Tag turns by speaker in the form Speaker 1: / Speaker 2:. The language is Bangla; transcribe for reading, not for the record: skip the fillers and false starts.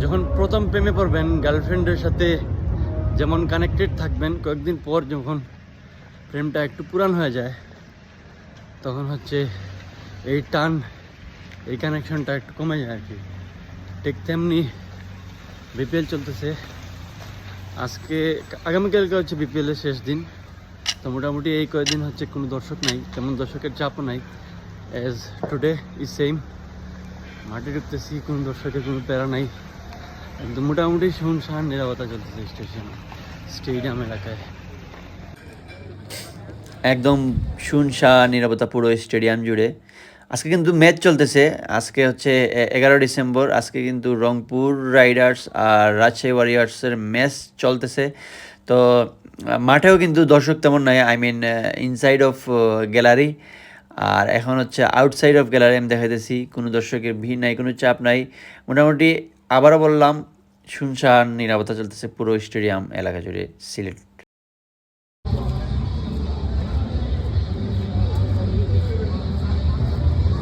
Speaker 1: যখন প্রথম প্রেমে পড়বেন গার্লফ্রেন্ডের সাথে যেমন কানেক্টেড থাকবেন, কয়েকদিন পর যখন প্রেমটা একটু পুরান হয়ে যায় তখন হচ্ছে এই টান, এই কানেকশনটা একটু কমে যায় আর কি। ঠিক তেমনি বিপিএল চলতেছে আজকে, আগামীকালকে হচ্ছে বিপিএলের শেষ দিন। তো মোটামুটি এই কয়েকদিন হচ্ছে কোনো দর্শক নাই, তেমন দর্শকের চাপও নাই। অ্যাজ টুডে ইজ সেম, মাঠে ঢুকতেছি, কোনো দর্শকের কোনো প্যারা নাই, একদম মোটামুটি শুনশান নিরাপত্তা চলতেছে স্টেডিয়াম এলাকায়।
Speaker 2: একদম শুনশান নিরাপত্তা পুরো স্টেডিয়াম জুড়ে। আজকে কিন্তু ম্যাচ চলতেছে। আজকে হচ্ছে 11 ডিসেম্বর। আজকে কিন্তু রংপুর রাইডার্স আর রাজশাহী ওয়ারিয়ার্সের ম্যাচ চলতেছে। তো মাঠেও কিন্তু দর্শক তেমন নাই, I mean inside of gallery. আর এখন হচ্ছে আউটসাইড অফ গ্যালারি আমি দেখাইতেছি, কোনো দর্শকের ভিড় নাই, কোনো চাপ নাই। মোটামুটি আবারও বললাম, শুনশান নিরাপত্তা চলতেছে পুরো স্টেডিয়াম এলাকা জুড়ে সিলেট।